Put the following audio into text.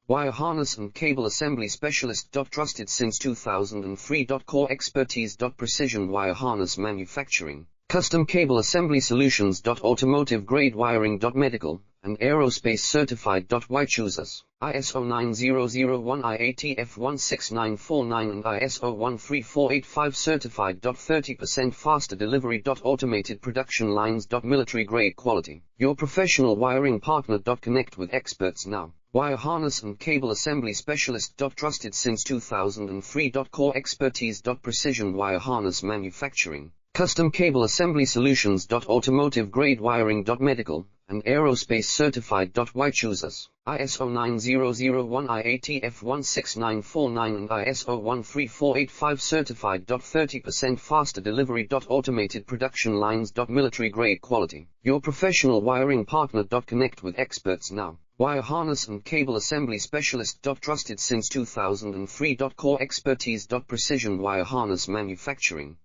Wire harness and cable assembly specialist. Trusted since 2003. Core expertise. Precision wire harness manufacturing, custom cable assembly solutions. Automotive grade wiring. Medical and aerospace certified. Why choose us? ISO 9001 IATF 16949 and ISO 13485 certified. 30% faster delivery. Automated production lines. Military grade quality. Your professional wiring partner. Connect with experts now. Wire harness and cable assembly specialist. Trusted since 2003. Core expertise. Precision wire harness manufacturing, custom cable assembly solutions. Automotive grade wiring. Medical and aerospace certified. Why choose us? ISO 9001 IATF 16949 and ISO 13485 certified. 30% faster delivery. Automated production lines. Military grade quality. Your professional wiring partner. Connect with experts now. Wire harness and cable assembly specialist. Trusted since 2003. Core expertise. Precision wire harness manufacturing,